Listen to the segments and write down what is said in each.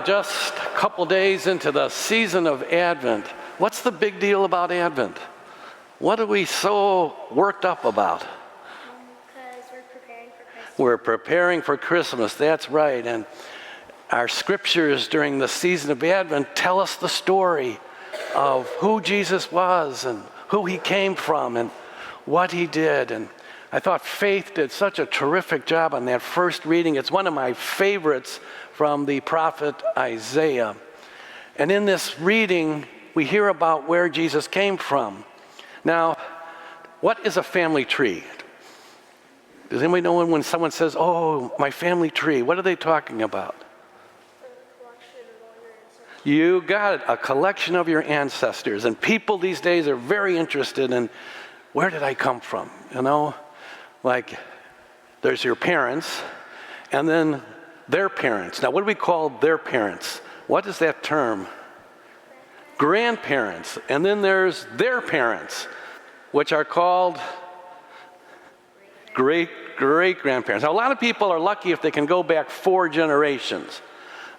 just a couple days into the season of Advent. What's the big deal about Advent? What are we so worked up about? Because we're preparing for Christmas. We're preparing for Christmas, that's right. And our scriptures during the season of Advent tell us the story of who Jesus was and who he came from and what he did. And I thought Faith did such a terrific job on that first reading. It's one of my favorites from the prophet Isaiah. And in this reading, we hear about where Jesus came from. Now, what is a family tree? Does anybody know when someone says, oh, my family tree, what are they talking about? You got it, a collection of your ancestors. And people these days are very interested in where did I come from, you know? Like, there's your parents, and then their parents. Now, what do we call their parents? What is that term? Grandparents. And then there's their parents, which are called great-great-grandparents. Now, a lot of people are lucky if they can go back 4 generations.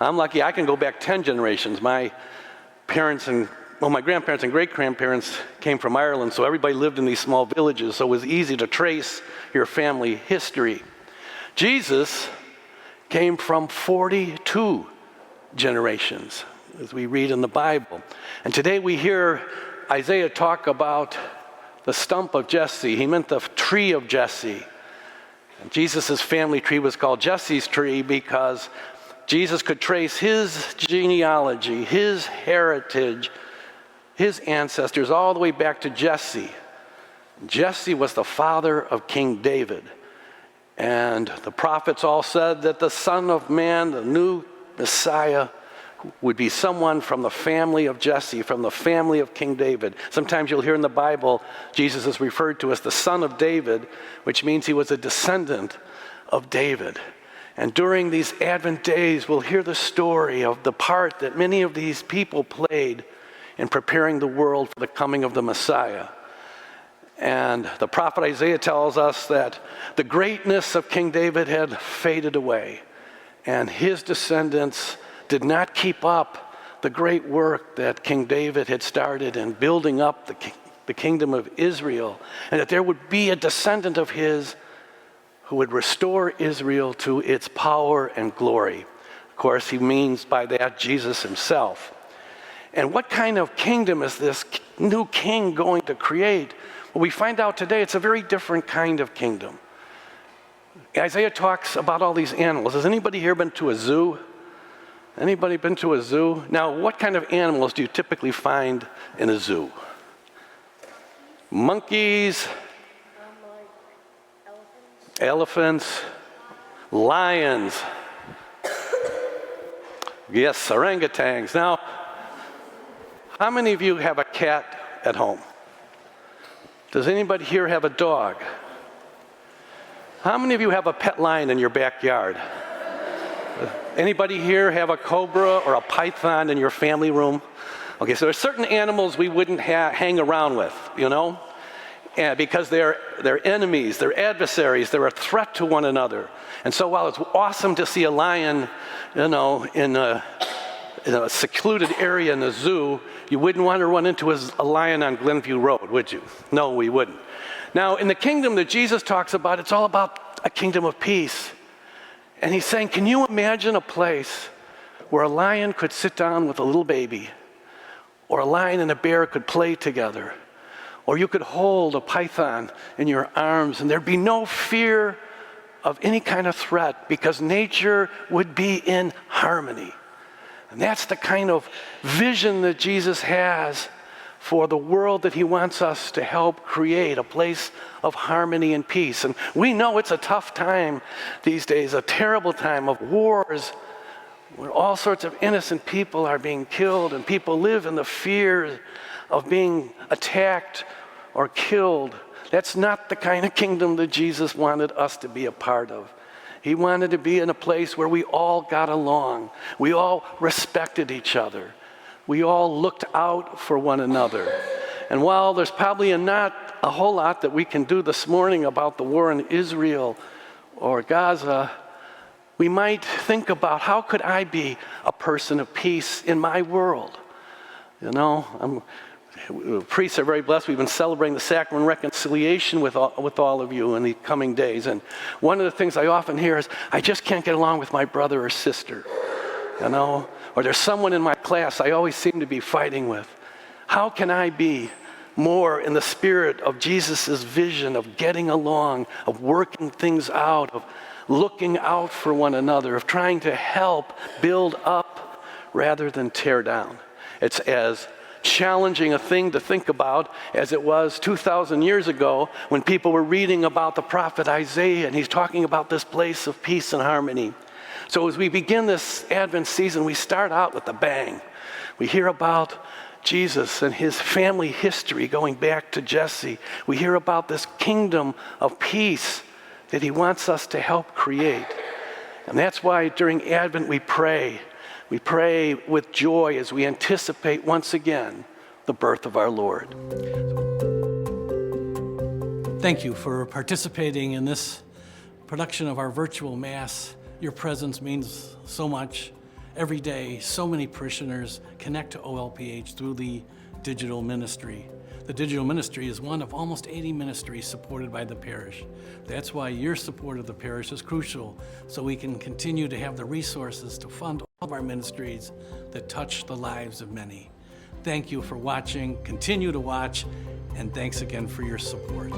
I'm lucky I can go back 10 generations. My grandparents and great-grandparents came from Ireland, so everybody lived in these small villages, so it was easy to trace your family history. Jesus came from 42 generations, as we read in the Bible. And today we hear Isaiah talk about the stump of Jesse. He meant the tree of Jesse. And Jesus' family tree was called Jesse's tree because Jesus could trace his genealogy, his heritage, his ancestors all the way back to Jesse. Jesse was the father of King David. And the prophets all said that the Son of Man, the new Messiah, would be someone from the family of Jesse, from the family of King David. Sometimes you'll hear in the Bible, Jesus is referred to as the Son of David, which means he was a descendant of David. And during these Advent days, we'll hear the story of the part that many of these people played in preparing the world for the coming of the Messiah. And the prophet Isaiah tells us that the greatness of King David had faded away, and his descendants did not keep up the great work that King David had started in building up the kingdom of Israel, and that there would be a descendant of his who would restore Israel to its power and glory. Of course, he means by that Jesus himself. And what kind of kingdom is this new king going to create? Well, we find out today it's a very different kind of kingdom. Isaiah talks about all these animals. Has anybody here been to a zoo? Anybody been to a zoo? Now, what kind of animals do you typically find in a zoo? Monkeys, elephants, lions, yes, orangutans. Now, how many of you have a cat at home? Does anybody here have a dog? How many of you have a pet lion in your backyard? Anybody here have a cobra or a python in your family room? Okay, so there's certain animals we wouldn't hang around with, you know? Because they're enemies, they're adversaries, they're a threat to one another. And so while it's awesome to see a lion, you know, in a secluded area in a zoo, you wouldn't want to run into a lion on Glenview Road, would you? No, we wouldn't. Now, in the kingdom that Jesus talks about, it's all about a kingdom of peace. And he's saying, can you imagine a place where a lion could sit down with a little baby, or a lion and a bear could play together, or you could hold a python in your arms and there'd be no fear of any kind of threat because nature would be in harmony. And that's the kind of vision that Jesus has for the world that he wants us to help create, a place of harmony and peace. And we know it's a tough time these days, a terrible time of wars, where all sorts of innocent people are being killed and people live in the fear of being attacked or killed. That's not the kind of kingdom that Jesus wanted us to be a part of. He wanted to be in a place where we all got along. We all respected each other. We all looked out for one another. And while there's probably not a whole lot that we can do this morning about the war in Israel or Gaza, We might think about, how could I be a person of peace in my world? You know, priests are very blessed. We've been celebrating the sacrament of reconciliation with all of you in the coming days. And one of the things I often hear is, I just can't get along with my brother or sister, you know? Or there's someone in my class I always seem to be fighting with. How can I be more in the spirit of Jesus' vision of getting along, of working things out, of looking out for one another, of trying to help build up rather than tear down? It's as challenging a thing to think about as it was 2,000 years ago when people were reading about the prophet Isaiah, and he's talking about this place of peace and harmony. So as we begin this Advent season, we start out with a bang. We hear about Jesus and his family history going back to Jesse. We hear about this kingdom of peace that he wants us to help create. And that's why during Advent we pray. We pray with joy as we anticipate once again the birth of our Lord. Thank you for participating in this production of our virtual Mass. Your presence means so much. Every day, so many parishioners connect to OLPH through the digital ministry. The digital ministry is one of almost 80 ministries supported by the parish. That's why your support of the parish is crucial, so we can continue to have the resources to fund all of our ministries that touch the lives of many. Thank you for watching, continue to watch, and thanks again for your support.